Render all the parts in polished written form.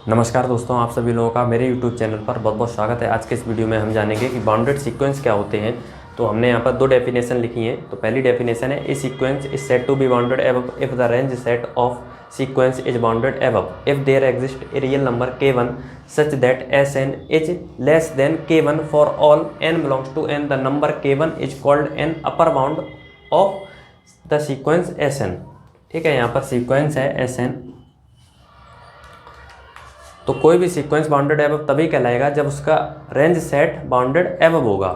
नमस्कार दोस्तों, आप सभी लोगों का मेरे YouTube चैनल पर बहुत बहुत स्वागत है। आज के इस वीडियो में हम जानेंगे कि बाउंडेड सीक्वेंस क्या होते हैं। तो हमने यहाँ पर दो डेफिनेशन लिखी हैं। तो पहली डेफिनेशन है, a sequence is said to be bounded above if the range set of sequence is bounded above if there exist a real number k1 such that Sn is less than k1 for all n belongs to n the number k1 is called an upper bound of the sequence Sn। ठीक है, यहाँ पर sequence है Sn। तो कोई भी sequence bounded above तभी कहलाएगा जब उसका रेंज सेट बाउंडेड एबव होगा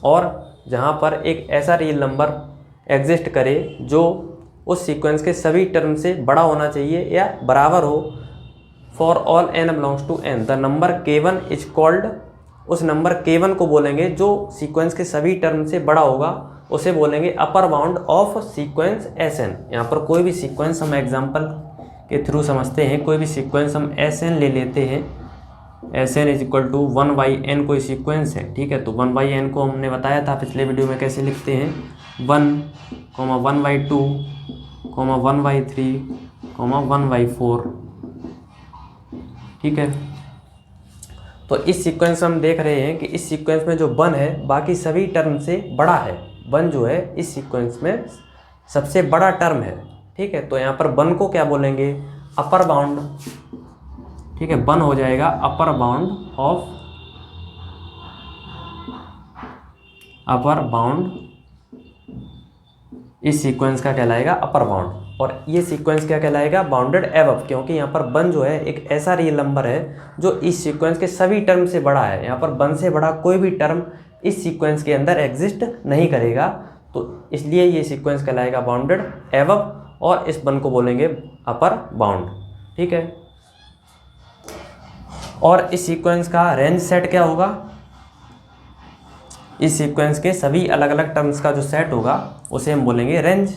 और जहाँ पर एक ऐसा रियल नंबर एग्जिस्ट करे जो उस सीक्वेंस के सभी टर्म से बड़ा होना चाहिए या बराबर हो। For all n belongs to n the number k1 is called, उस नंबर k1 को बोलेंगे जो सीक्वेंस के सभी टर्म से बड़ा होगा, उसे बोलेंगे अपर बाउंड ऑफ सीक्वेंस Sn। यहाँ पर कोई भी सीक्वेंस हम एग्जाम्पल के थ्रू समझते हैं। कोई भी सीक्वेंस हम Sn ले लेते हैं। Sn is equal to 1/n कोई सीक्वेंस है। ठीक है, तो 1/n को हमने बताया था पिछले वीडियो में कैसे लिखते हैं, 1, 1/2, 1/3, 1/4। ठीक है, तो इस सीक्वेंस हम देख रहे हैं कि इस सीक्वेंस में जो 1 है बाकी सभी टर्म से बड़ा है। 1 जो है इस सीक्वेंस में सबसे बड़ा टर्म है। ठीक है, तो यहाँ पर 1 को क्या बोलेंगे, अपर बाउंड। ठीक है, 1 हो जाएगा अपर बाउंड ऑफ, अपर बाउंड इस सीक्वेंस का कहलाएगा अपर बाउंड। और ये सीक्वेंस क्या कहलाएगा, बाउंडेड एबव, क्योंकि यहाँ पर 1 जो है एक ऐसा रियल नंबर है जो इस सीक्वेंस के सभी टर्म से बड़ा है। यहाँ पर 1 से बड़ा कोई भी टर्म इस सीक्वेंस के अंदर एग्जिस्ट नहीं करेगा, तो इसलिए ये सीक्वेंस कहलाएगा बाउंडेड एबव और इस 1 को बोलेंगे अपर बाउंड। ठीक है, और इस सीक्वेंस का रेंज सेट क्या होगा, इस सीक्वेंस के सभी अलग अलग टर्म्स का जो सेट होगा उसे हम बोलेंगे रेंज।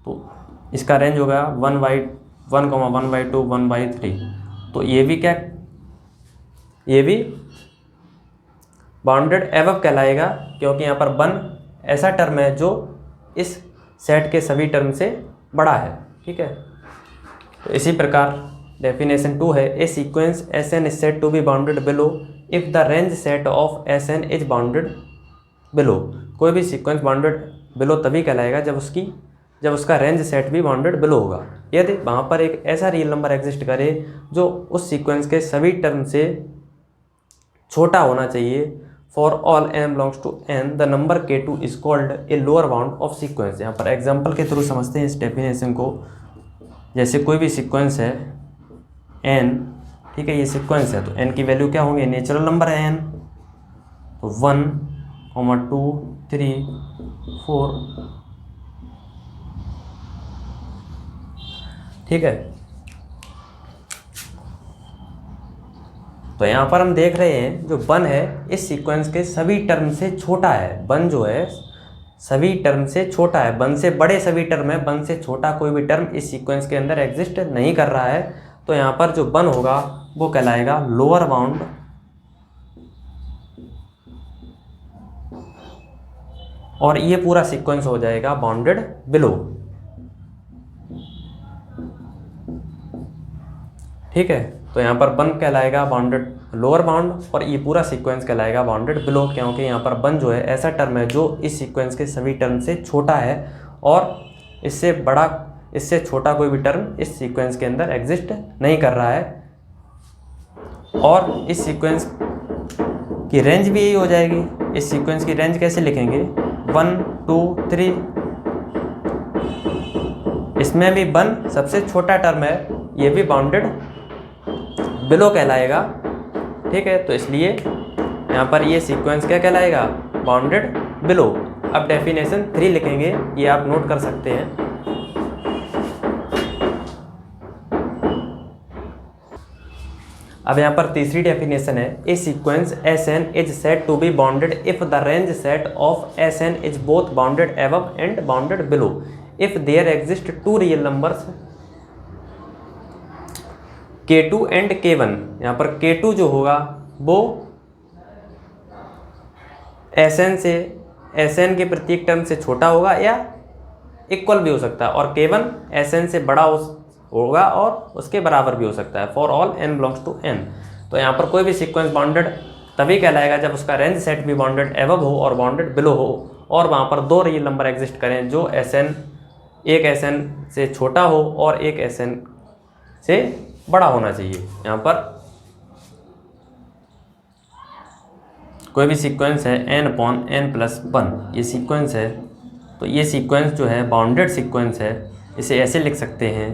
तो इसका रेंज होगा 1/1, 1/2, 1/3। तो ये भी क्या, ये भी बाउंडेड एबव कहलाएगा, क्योंकि यहाँ पर 1 ऐसा टर्म है जो इस सेट के सभी टर्म से बड़ा है। ठीक है, तो इसी प्रकार डेफिनेशन 2 है, a sequence Sn is said to be bounded below if the range set of Sn is bounded below. कोई भी सीक्वेंस बाउंडेड बिलो तभी कहलाएगा जब उसका रेंज सेट भी बाउंडेड बिलो होगा, यदि वहाँ पर एक ऐसा रियल नंबर एग्जिस्ट करे जो उस सीक्वेंस के सभी टर्म से छोटा होना चाहिए। For all n belongs to n the number k2 is called a lower bound of sequence. यहाँ पर एग्जाम्पल के थ्रू समझते हैं इस डेफिनेशन को। जैसे कोई भी सीक्वेंस है n, ठीक है, ये सीक्वेंस है, तो n की वैल्यू क्या होंगे, नेचुरल नंबर है n, तो 1, 2, 3, 4। ठीक है, तो यहाँ पर हम देख रहे हैं जो 1 है इस सीक्वेंस के सभी टर्म से छोटा है। 1 जो है सभी टर्म से छोटा है, 1 से बड़े सभी टर्म है, 1 से छोटा कोई भी टर्म इस सीक्वेंस के अंदर एग्जिस्ट नहीं कर रहा है। तो यहाँ पर जो 1 होगा वो कहलाएगा लोअर बाउंड, और ये पूरा सीक्वेंस हो जाएगा बाउंडेड बिलो। ठीक है, तो यहाँ पर 1 कहलाएगा बाउंडेड लोअर बाउंड और ये पूरा सीक्वेंस कहलाएगा बाउंडेड बिलो, क्योंकि यहाँ पर 1 जो है ऐसा टर्म है जो इस सीक्वेंस के सभी टर्म से छोटा है और इससे छोटा कोई भी टर्म इस सीक्वेंस के अंदर एग्जिस्ट नहीं कर रहा है। और इस सीक्वेंस की रेंज भी यही हो जाएगी। इस सीक्वेंस की रेंज कैसे लिखेंगे, 1, 2, 3। इसमें भी 1 सबसे छोटा टर्म है, ये भी बाउंडेड बिलो कहलाएगा। ठीक है, तो इसलिए यहाँ पर ये सीक्वेंस क्या कहलाएगा, बाउंडेड बिलो। अब डेफिनेशन 3 लिखेंगे, ये आप नोट कर सकते हैं। अब यहाँ पर तीसरी डेफिनेशन है, a sequence Sn is said to be bounded if the range set of Sn is both bounded above and bounded below if there exist 2 real numbers k2 and k1। यहाँ पर k2 जो होगा वो Sn के प्रत्येक term से छोटा होगा या इक्वल भी हो सकता है, और k1 Sn से बड़ा होगा और उसके बराबर भी हो सकता है, for all n belongs to n। तो यहाँ पर कोई भी सीक्वेंस बाउंडेड तभी कहलाएगा जब उसका रेंज सेट भी बाउंडेड एबव हो और बाउंडेड बिलो हो, और वहाँ पर दो रियल नंबर एग्जिस्ट करें जो Sn एक Sn से छोटा हो और एक Sn से बड़ा होना चाहिए। यहाँ पर कोई भी सीक्वेंस है n/n+1 ये सीक्वेंस है, तो ये सीक्वेंस जो है बाउंडेड सीक्वेंस है, इसे ऐसे लिख सकते हैं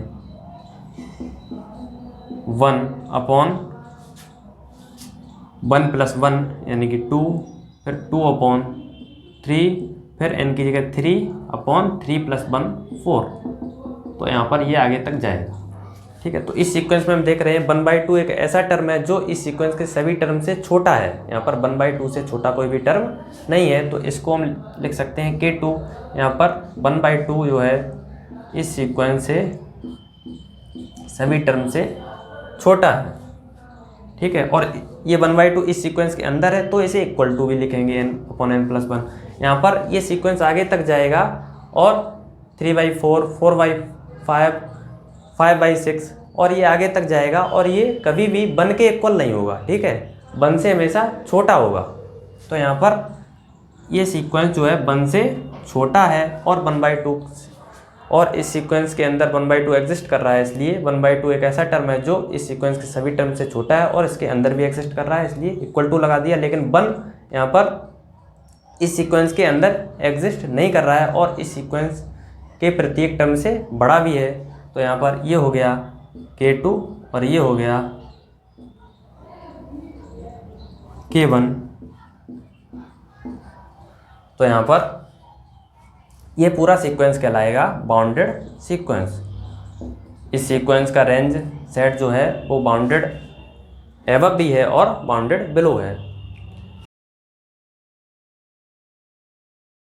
1/1+1 यानी कि 2, फिर 2/3, फिर n की जगह 3/3+1 4। तो यहाँ पर ये आगे तक जाएगा। ठीक है, तो इस सीक्वेंस में हम देख रहे हैं 1/2 एक ऐसा टर्म है जो इस सीक्वेंस के सभी टर्म से छोटा है। यहाँ पर 1/2 से छोटा कोई भी टर्म नहीं है, तो इसको हम लिख सकते हैं K2। यहाँ पर 1/2 जो है इस सीक्वेंस से सभी टर्म से छोटा है। ठीक है, और ये 1/2 इस सीक्वेंस के अंदर है, तो इसे इक्वल टू भी लिखेंगे n/n+1। यहाँ पर ये सीक्वेंस आगे तक जाएगा और 3/4, 4/5, 5/6 और ये आगे तक जाएगा, और ये कभी भी 1 के इक्वल नहीं होगा। ठीक है, 1 से हमेशा छोटा होगा। तो यहाँ पर ये सीक्वेंस जो है 1 से छोटा है और 1/2, और इस सीक्वेंस के अंदर 1/2 एग्जिस्ट कर रहा है, इसलिए 1/2 एक ऐसा टर्म है जो इस सीक्वेंस के सभी टर्म से छोटा है और इसके अंदर भी एग्जिस्ट कर रहा है, इसलिए इक्वल टू लगा दिया। लेकिन 1 यहाँ पर इस सीक्वेंस के अंदर एग्जिस्ट नहीं कर रहा है और इस सीक्वेंस के प्रत्येक टर्म से बड़ा भी है। तो यहाँ पर ये हो गया K2 और ये हो गया K1। तो यहाँ पर ये पूरा सीक्वेंस कहलाएगा बाउंडेड सीक्वेंस। इस सीक्वेंस का रेंज सेट जो है वो बाउंडेड एबव भी है और बाउंडेड बिलो है।